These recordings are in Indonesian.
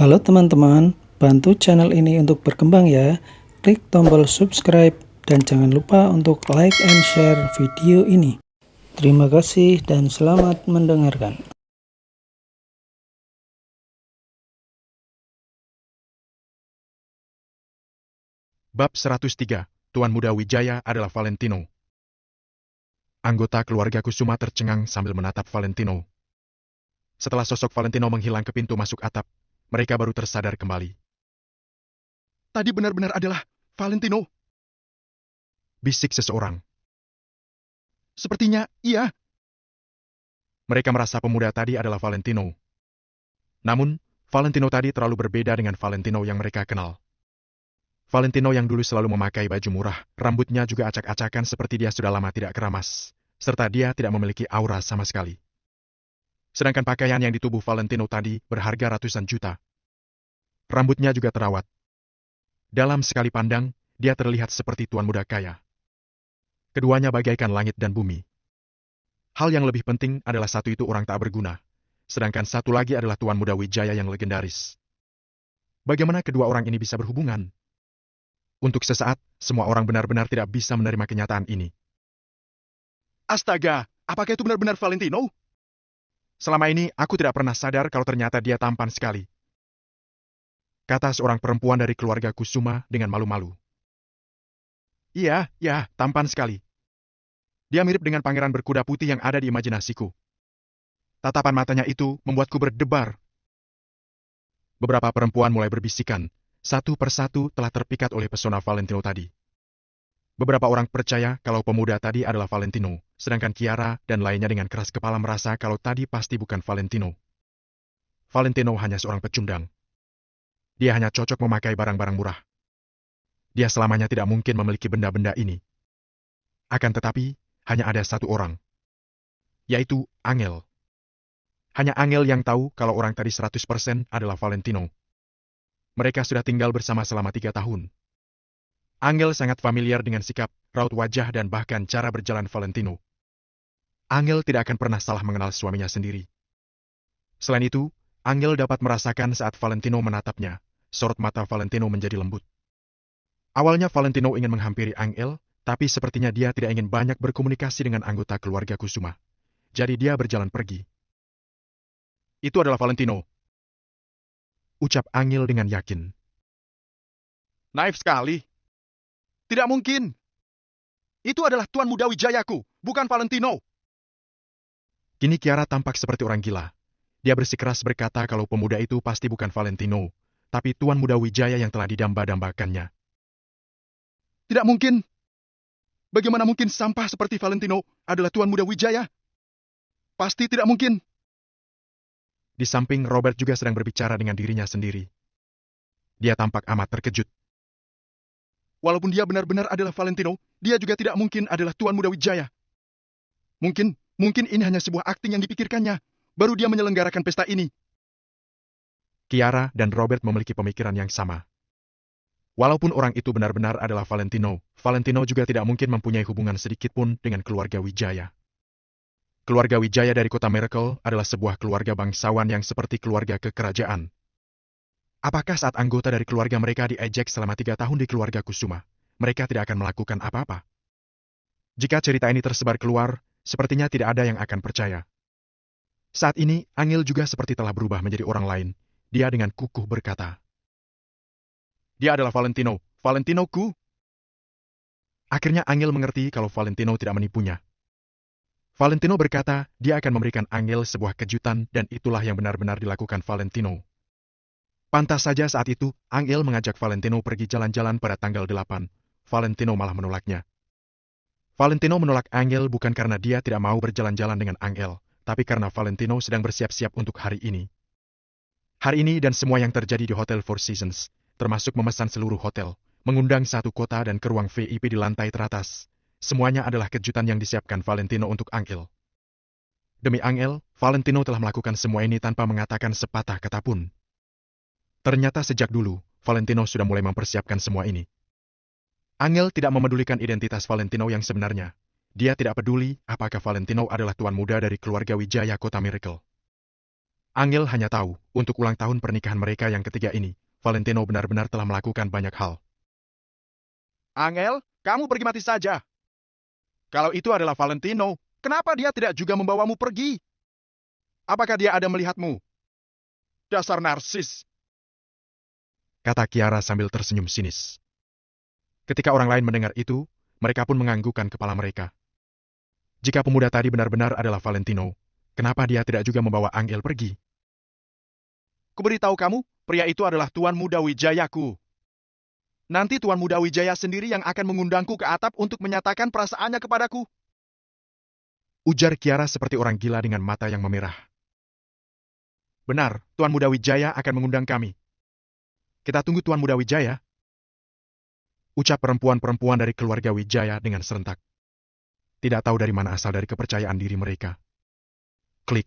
Halo teman-teman, bantu channel ini untuk berkembang ya. Klik tombol subscribe dan jangan lupa untuk like and share video ini. Terima kasih dan selamat mendengarkan. Bab 103, Tuan Muda Wijaya adalah Valentino. Anggota keluarga Kusuma tercengang sambil menatap Valentino. Setelah sosok Valentino menghilang ke pintu masuk atap, mereka baru tersadar kembali. Tadi benar-benar adalah Valentino, bisik seseorang. Sepertinya iya. Mereka merasa pemuda tadi adalah Valentino. Namun, Valentino tadi terlalu berbeda dengan Valentino yang mereka kenal. Valentino yang dulu selalu memakai baju murah, rambutnya juga acak-acakan seperti dia sudah lama tidak keramas, serta dia tidak memiliki aura sama sekali. Sedangkan pakaian yang di tubuh Valentino tadi berharga ratusan juta. Rambutnya juga terawat. Dalam sekali pandang, dia terlihat seperti tuan muda kaya. Keduanya bagaikan langit dan bumi. Hal yang lebih penting adalah satu itu orang tak berguna, sedangkan satu lagi adalah tuan muda Wijaya yang legendaris. Bagaimana kedua orang ini bisa berhubungan? Untuk sesaat, semua orang benar-benar tidak bisa menerima kenyataan ini. Astaga, apakah itu benar-benar Valentino? Selama ini, aku tidak pernah sadar kalau ternyata dia tampan sekali, kata seorang perempuan dari keluarga Kusuma dengan malu-malu. Iya, tampan sekali. Dia mirip dengan pangeran berkuda putih yang ada di imajinasiku. Tatapan matanya itu membuatku berdebar. Beberapa perempuan mulai berbisikan. Satu persatu telah terpikat oleh pesona Valentino tadi. Beberapa orang percaya kalau pemuda tadi adalah Valentino, sedangkan Kiara dan lainnya dengan keras kepala merasa kalau tadi pasti bukan Valentino. Valentino hanya seorang pecundang. Dia hanya cocok memakai barang-barang murah. Dia selamanya tidak mungkin memiliki benda-benda ini. Akan tetapi, hanya ada satu orang, yaitu Angel. Hanya Angel yang tahu kalau orang tadi 100% adalah Valentino. Mereka sudah tinggal bersama selama 3 tahun. Angel sangat familiar dengan sikap, raut wajah dan bahkan cara berjalan Valentino. Angel tidak akan pernah salah mengenal suaminya sendiri. Selain itu, Angel dapat merasakan saat Valentino menatapnya, sorot mata Valentino menjadi lembut. Awalnya Valentino ingin menghampiri Angel, tapi sepertinya dia tidak ingin banyak berkomunikasi dengan anggota keluarga Kusuma. Jadi dia berjalan pergi. Itu adalah Valentino, ucap Angel dengan yakin. Naif sekali. Tidak mungkin. Itu adalah Tuan Muda Wijayaku, bukan Valentino. Kini Kiara tampak seperti orang gila. Dia bersikeras berkata kalau pemuda itu pasti bukan Valentino, tapi Tuan Muda Wijaya yang telah didamba-dambakannya. Tidak mungkin. Bagaimana mungkin sampah seperti Valentino adalah Tuan Muda Wijaya? Pasti tidak mungkin. Di samping Robert juga sedang berbicara dengan dirinya sendiri. Dia tampak amat terkejut. Walaupun dia benar-benar adalah Valentino, dia juga tidak mungkin adalah Tuan Muda Wijaya. Mungkin ini hanya sebuah akting yang dipikirkannya. Baru dia menyelenggarakan pesta ini. Kiara dan Robert memiliki pemikiran yang sama. Walaupun orang itu benar-benar adalah Valentino, Valentino juga tidak mungkin mempunyai hubungan sedikit pun dengan keluarga Wijaya. Keluarga Wijaya dari kota Miracle adalah sebuah keluarga bangsawan yang seperti keluarga kekerajaan. Apakah saat anggota dari keluarga mereka diejek selama 3 tahun di keluarga Kusuma, mereka tidak akan melakukan apa-apa? Jika cerita ini tersebar keluar, sepertinya tidak ada yang akan percaya. Saat ini, Angel juga seperti telah berubah menjadi orang lain. Dia dengan kukuh berkata, "Dia adalah Valentino, Valentinoku." Akhirnya Angel mengerti kalau Valentino tidak menipunya. Valentino berkata dia akan memberikan Angel sebuah kejutan dan itulah yang benar-benar dilakukan Valentino. Pantas saja saat itu, Angel mengajak Valentino pergi jalan-jalan pada tanggal 8. Valentino malah menolaknya. Valentino menolak Angel bukan karena dia tidak mau berjalan-jalan dengan Angel, tapi karena Valentino sedang bersiap-siap untuk hari ini. Hari ini dan semua yang terjadi di Hotel Four Seasons, termasuk memesan seluruh hotel, mengundang satu kota dan ke ruang VIP di lantai teratas. Semuanya adalah kejutan yang disiapkan Valentino untuk Angel. Demi Angel, Valentino telah melakukan semua ini tanpa mengatakan sepatah kata pun. Ternyata sejak dulu, Valentino sudah mulai mempersiapkan semua ini. Angel tidak memedulikan identitas Valentino yang sebenarnya. Dia tidak peduli apakah Valentino adalah tuan muda dari keluarga Wijaya Kota Miracle. Angel hanya tahu, untuk ulang tahun pernikahan mereka yang ketiga ini, Valentino benar-benar telah melakukan banyak hal. Angel, kamu pergi mati saja. Kalau itu adalah Valentino, kenapa dia tidak juga membawamu pergi? Apakah dia ada melihatmu? Dasar narsis, kata Kiara sambil tersenyum sinis. Ketika orang lain mendengar itu, mereka pun menganggukkan kepala mereka. Jika pemuda tadi benar-benar adalah Valentino, kenapa dia tidak juga membawa Angel pergi? Kuberitahu kamu, pria itu adalah Tuan Muda Wijayaku. Nanti Tuan Muda Wijaya sendiri yang akan mengundangku ke atap untuk menyatakan perasaannya kepadaku. Ujar Kiara seperti orang gila dengan mata yang memerah. Benar, Tuan Muda Wijaya akan mengundang kami. Kita tunggu Tuan Muda Wijaya. Ucap perempuan-perempuan dari keluarga Wijaya dengan serentak. Tidak tahu dari mana asal dari kepercayaan diri mereka. Klik.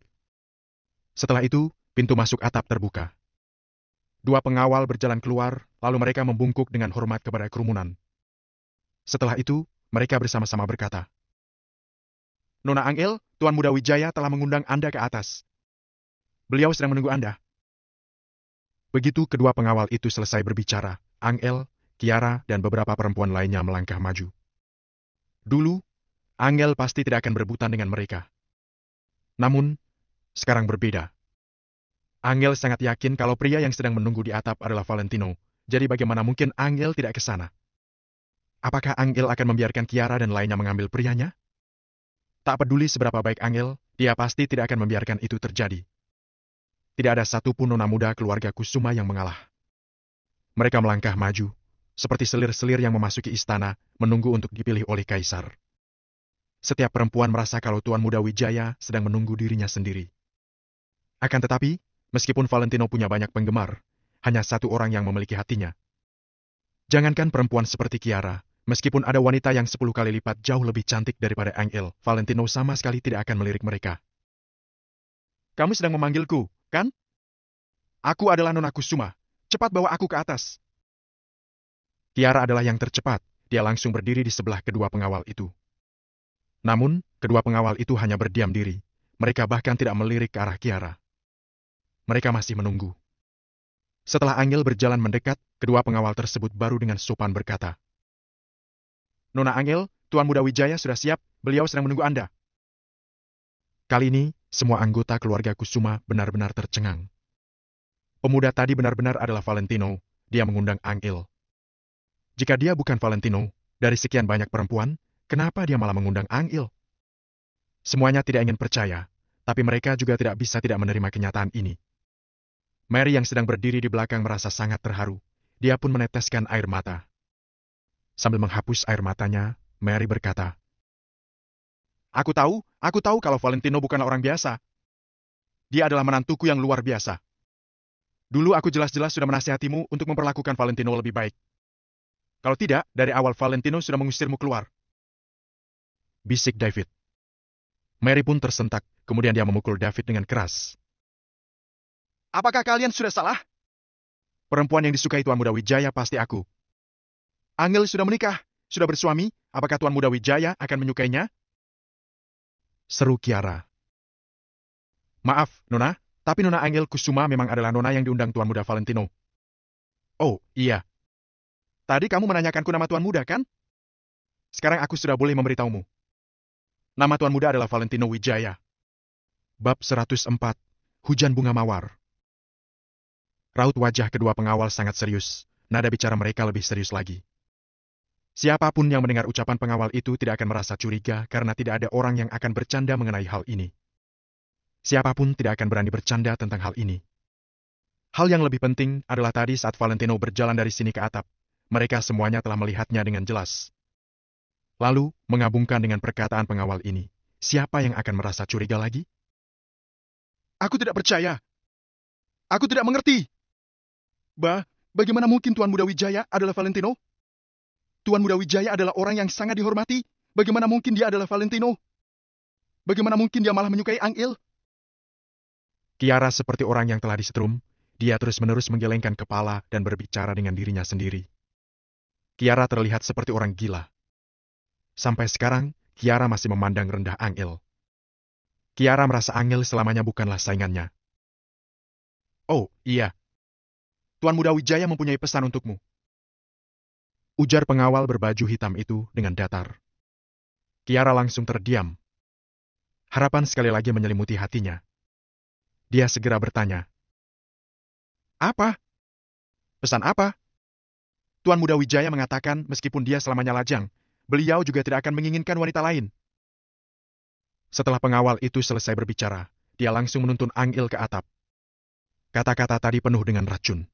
Setelah itu, pintu masuk atap terbuka. Dua pengawal berjalan keluar, lalu mereka membungkuk dengan hormat kepada kerumunan. Setelah itu, mereka bersama-sama berkata, Nona Angel, Tuan Muda Wijaya telah mengundang Anda ke atas. Beliau sedang menunggu Anda. Begitu kedua pengawal itu selesai berbicara, Angel, Kiara, dan beberapa perempuan lainnya melangkah maju. Dulu, Angel pasti tidak akan berebutan dengan mereka. Namun, sekarang berbeda. Angel sangat yakin kalau pria yang sedang menunggu di atap adalah Valentino, jadi bagaimana mungkin Angel tidak ke sana? Apakah Angel akan membiarkan Kiara dan lainnya mengambil prianya? Tak peduli seberapa baik Angel, dia pasti tidak akan membiarkan itu terjadi. Tidak ada satupun nona muda keluarga Kusuma yang mengalah. Mereka melangkah maju, seperti selir-selir yang memasuki istana, menunggu untuk dipilih oleh kaisar. Setiap perempuan merasa kalau Tuan Muda Wijaya sedang menunggu dirinya sendiri. Akan tetapi, meskipun Valentino punya banyak penggemar, hanya satu orang yang memiliki hatinya. Jangankan perempuan seperti Kiara, meskipun ada wanita yang 10 kali lipat jauh lebih cantik daripada Angel, Valentino sama sekali tidak akan melirik mereka. Kamu sedang memanggilku, kan? Aku adalah Nona Kusuma. Cepat bawa aku ke atas. Kiara adalah yang tercepat, dia langsung berdiri di sebelah kedua pengawal itu. Namun, kedua pengawal itu hanya berdiam diri. Mereka bahkan tidak melirik ke arah Kiara. Mereka masih menunggu. Setelah Angel berjalan mendekat, kedua pengawal tersebut baru dengan sopan berkata, Nona Angel, Tuan Muda Wijaya sudah siap, beliau sedang menunggu Anda. Kali ini, semua anggota keluarga Kusuma benar-benar tercengang. Pemuda tadi benar-benar adalah Valentino, dia mengundang Angel. Jika dia bukan Valentino, dari sekian banyak perempuan, kenapa dia malah mengundang Angel? Semuanya tidak ingin percaya, tapi mereka juga tidak bisa tidak menerima kenyataan ini. Mary yang sedang berdiri di belakang merasa sangat terharu. Dia pun meneteskan air mata. Sambil menghapus air matanya, Mary berkata, Aku tahu kalau Valentino bukanlah orang biasa. Dia adalah menantuku yang luar biasa. Dulu aku jelas-jelas sudah menasihatimu untuk memperlakukan Valentino lebih baik. Kalau tidak, dari awal Valentino sudah mengusirmu keluar. Bisik David. Mary pun tersentak, kemudian dia memukul David dengan keras. Apakah kalian sudah salah? Perempuan yang disukai Tuan Muda Wijaya pasti aku. Angel sudah menikah, sudah bersuami, apakah Tuan Muda Wijaya akan menyukainya? Seru Kiara. Maaf, Nona, tapi Nona Angel Kusuma memang adalah Nona yang diundang Tuan Muda Valentino. Oh, iya. Tadi kamu menanyakanku nama Tuan Muda, kan? Sekarang aku sudah boleh memberitahumu. Nama Tuan Muda adalah Valentino Wijaya. Bab 104, Hujan Bunga Mawar. Raut wajah kedua pengawal sangat serius, nada bicara mereka lebih serius lagi. Siapapun yang mendengar ucapan pengawal itu tidak akan merasa curiga karena tidak ada orang yang akan bercanda mengenai hal ini. Siapapun tidak akan berani bercanda tentang hal ini. Hal yang lebih penting adalah tadi saat Valentino berjalan dari sini ke atap, mereka semuanya telah melihatnya dengan jelas. Lalu, menggabungkan dengan perkataan pengawal ini, siapa yang akan merasa curiga lagi? Aku tidak percaya. Aku tidak mengerti. Bagaimana mungkin Tuan Muda Wijaya adalah Valentino? Tuan Muda Wijaya adalah orang yang sangat dihormati. Bagaimana mungkin dia adalah Valentino? Bagaimana mungkin dia malah menyukai Angel? Kiara seperti orang yang telah disetrum, dia terus-menerus menggelengkan kepala dan berbicara dengan dirinya sendiri. Kiara terlihat seperti orang gila. Sampai sekarang, Kiara masih memandang rendah Angel. Kiara merasa Angel selamanya bukanlah saingannya. Oh, iya. Tuan Muda Wijaya mempunyai pesan untukmu. Ujar pengawal berbaju hitam itu dengan datar. Kiara langsung terdiam. Harapan sekali lagi menyelimuti hatinya. Dia segera bertanya. Apa? Pesan apa? Tuan Muda Wijaya mengatakan meskipun dia selamanya lajang, beliau juga tidak akan menginginkan wanita lain. Setelah pengawal itu selesai berbicara, dia langsung menuntun Angil ke atap. Kata-kata tadi penuh dengan racun.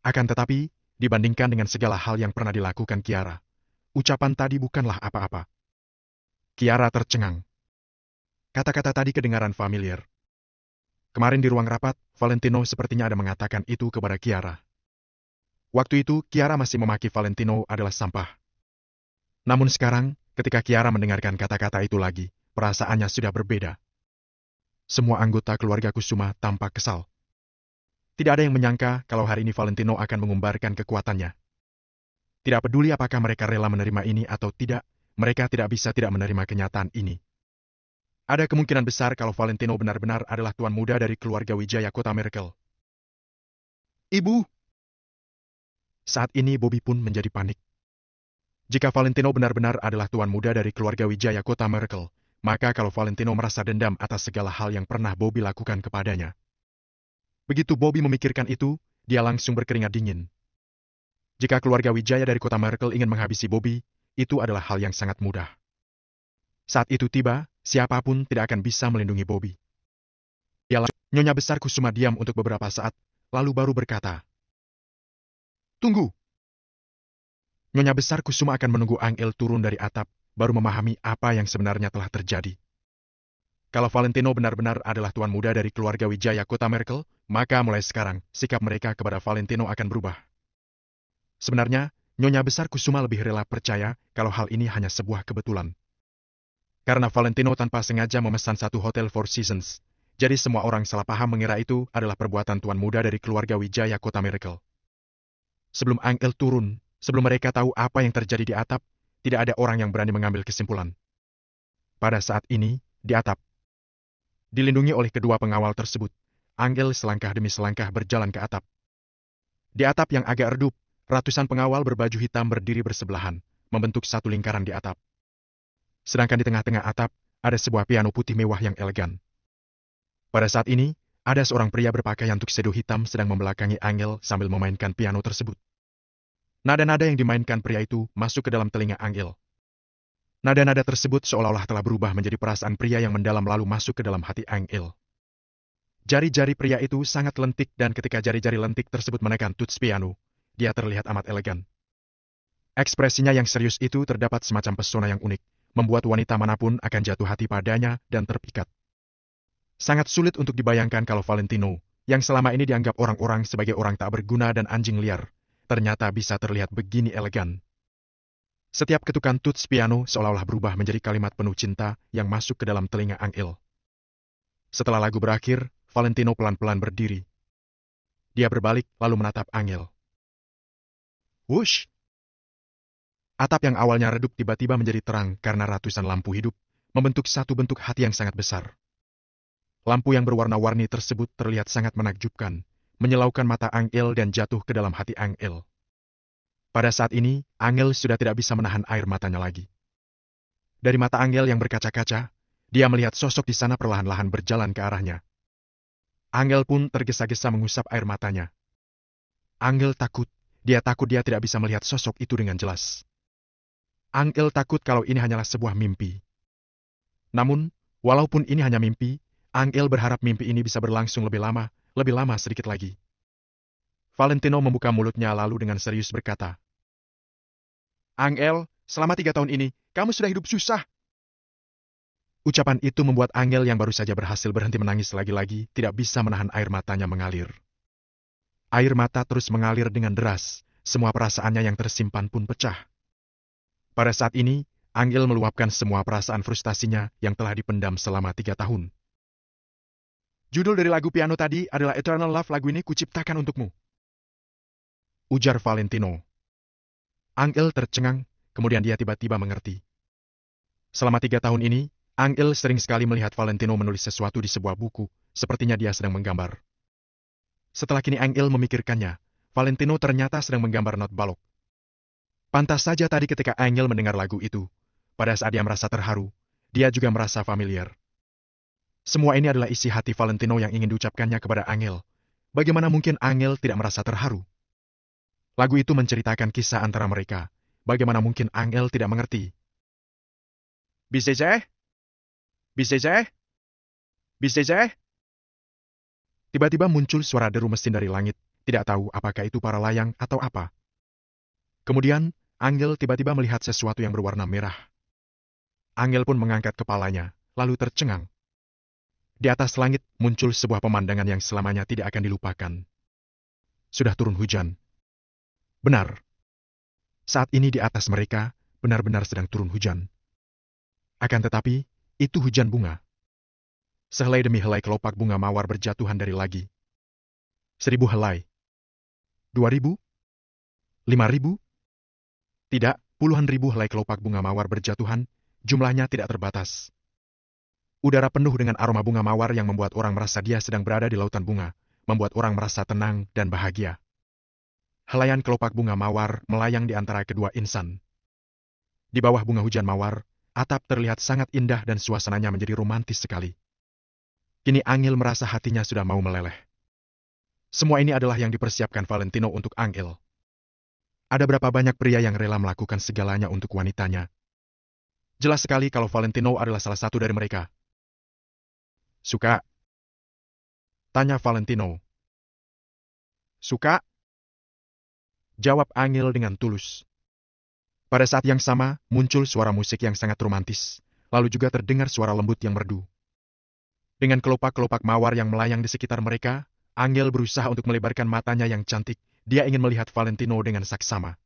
Akan tetapi, dibandingkan dengan segala hal yang pernah dilakukan Kiara, ucapan tadi bukanlah apa-apa. Kiara tercengang. Kata-kata tadi kedengaran familiar. Kemarin di ruang rapat, Valentino sepertinya ada mengatakan itu kepada Kiara. Waktu itu, Kiara masih memaki Valentino adalah sampah. Namun sekarang, ketika Kiara mendengarkan kata-kata itu lagi, perasaannya sudah berbeda. Semua anggota keluarga Kusuma tampak kesal. Tidak ada yang menyangka kalau hari ini Valentino akan mengumbarkan kekuatannya. Tidak peduli apakah mereka rela menerima ini atau tidak, mereka tidak bisa tidak menerima kenyataan ini. Ada kemungkinan besar kalau Valentino benar-benar adalah tuan muda dari keluarga Wijaya Kota Miracle. Ibu! Saat ini Bobby pun menjadi panik. Jika Valentino benar-benar adalah tuan muda dari keluarga Wijaya Kota Miracle, maka kalau Valentino merasa dendam atas segala hal yang pernah Bobby lakukan kepadanya. Begitu Bobby memikirkan itu, dia langsung berkeringat dingin. Jika keluarga Wijaya dari Kota Miracle ingin menghabisi Bobby, itu adalah hal yang sangat mudah. Saat itu tiba, siapapun tidak akan bisa melindungi Bobby. Nyonya Besar Kusuma diam untuk beberapa saat, lalu baru berkata, "Tunggu." Nyonya Besar Kusuma akan menunggu Angel turun dari atap, baru memahami apa yang sebenarnya telah terjadi. Kalau Valentino benar-benar adalah tuan muda dari keluarga Wijaya Kota Miracle, maka mulai sekarang, sikap mereka kepada Valentino akan berubah. Sebenarnya, Nyonya Besar Kusuma lebih rela percaya kalau hal ini hanya sebuah kebetulan. Karena Valentino tanpa sengaja memesan satu hotel Four Seasons, jadi semua orang salah paham mengira itu adalah perbuatan tuan muda dari keluarga Wijaya Kota Miracle. Sebelum Angel turun, sebelum mereka tahu apa yang terjadi di atap, tidak ada orang yang berani mengambil kesimpulan. Pada saat ini, di atap, dilindungi oleh kedua pengawal tersebut, Angel selangkah demi selangkah berjalan ke atap. Di atap yang agak redup, ratusan pengawal berbaju hitam berdiri bersebelahan, membentuk satu lingkaran di atap. Sedangkan di tengah-tengah atap, ada sebuah piano putih mewah yang elegan. Pada saat ini, ada seorang pria berpakaian tuxedo hitam sedang membelakangi Angel sambil memainkan piano tersebut. Nada-nada yang dimainkan pria itu masuk ke dalam telinga Angel. Nada-nada tersebut seolah-olah telah berubah menjadi perasaan pria yang mendalam lalu masuk ke dalam hati Angel. Jari-jari pria itu sangat lentik dan ketika jari-jari lentik tersebut menekan tuts piano, dia terlihat amat elegan. Ekspresinya yang serius itu terdapat semacam pesona yang unik, membuat wanita manapun akan jatuh hati padanya dan terpikat. Sangat sulit untuk dibayangkan kalau Valentino, yang selama ini dianggap orang-orang sebagai orang tak berguna dan anjing liar, ternyata bisa terlihat begini elegan. Setiap ketukan tuts piano seolah-olah berubah menjadi kalimat penuh cinta yang masuk ke dalam telinga Angel. Setelah lagu berakhir, Valentino pelan-pelan berdiri. Dia berbalik lalu menatap Angel. Wush! Atap yang awalnya redup tiba-tiba menjadi terang karena ratusan lampu hidup, membentuk satu bentuk hati yang sangat besar. Lampu yang berwarna-warni tersebut terlihat sangat menakjubkan, menyilaukan mata Angel dan jatuh ke dalam hati Angel. Pada saat ini, Angel sudah tidak bisa menahan air matanya lagi. Dari mata Angel yang berkaca-kaca, dia melihat sosok di sana perlahan-lahan berjalan ke arahnya. Angel pun tergesa-gesa mengusap air matanya. Angel takut dia tidak bisa melihat sosok itu dengan jelas. Angel takut kalau ini hanyalah sebuah mimpi. Namun, walaupun ini hanya mimpi, Angel berharap mimpi ini bisa berlangsung lebih lama sedikit lagi. Valentino membuka mulutnya lalu dengan serius berkata, "Angel, selama 3 tahun ini, kamu sudah hidup susah." Ucapan itu membuat Angel yang baru saja berhasil berhenti menangis lagi-lagi tidak bisa menahan air matanya mengalir. Air mata terus mengalir dengan deras, semua perasaannya yang tersimpan pun pecah. Pada saat ini, Angel meluapkan semua perasaan frustasinya yang telah dipendam selama 3 tahun. "Judul dari lagu piano tadi adalah Eternal Love, lagu ini kuciptakan untukmu," ujar Valentino. Angel tercengang, kemudian dia tiba-tiba mengerti. Selama 3 tahun ini, Angel sering sekali melihat Valentino menulis sesuatu di sebuah buku, sepertinya dia sedang menggambar. Setelah kini Angel memikirkannya, Valentino ternyata sedang menggambar not balok. Pantas saja tadi ketika Angel mendengar lagu itu, pada saat dia merasa terharu, dia juga merasa familiar. Semua ini adalah isi hati Valentino yang ingin diucapkannya kepada Angel. Bagaimana mungkin Angel tidak merasa terharu? Lagu itu menceritakan kisah antara mereka. Bagaimana mungkin Angel tidak mengerti? Bisa? Bisa? Bisa? Tiba-tiba muncul suara deru mesin dari langit, tidak tahu apakah itu para layang atau apa. Kemudian, Angel tiba-tiba melihat sesuatu yang berwarna merah. Angel pun mengangkat kepalanya, lalu tercengang. Di atas langit muncul sebuah pemandangan yang selamanya tidak akan dilupakan. Sudah turun hujan. Benar. Saat ini di atas mereka, benar-benar sedang turun hujan. Akan tetapi, itu hujan bunga. Sehelai demi helai kelopak bunga mawar berjatuhan dari lagi. 1.000 helai. 2.000? 5.000? Tidak, puluhan ribu helai kelopak bunga mawar berjatuhan, jumlahnya tidak terbatas. Udara penuh dengan aroma bunga mawar yang membuat orang merasa dia sedang berada di lautan bunga, membuat orang merasa tenang dan bahagia. Helaian kelopak bunga mawar melayang di antara kedua insan. Di bawah bunga hujan mawar, atap terlihat sangat indah dan suasananya menjadi romantis sekali. Kini Angel merasa hatinya sudah mau meleleh. Semua ini adalah yang dipersiapkan Valentino untuk Angel. Ada berapa banyak pria yang rela melakukan segalanya untuk wanitanya? Jelas sekali kalau Valentino adalah salah satu dari mereka. Suka? Tanya Valentino. Suka? Jawab Angel dengan tulus. Pada saat yang sama, muncul suara musik yang sangat romantis, lalu juga terdengar suara lembut yang merdu. Dengan kelopak-kelopak mawar yang melayang di sekitar mereka, Angel berusaha untuk melebarkan matanya yang cantik. Dia ingin melihat Valentino dengan saksama.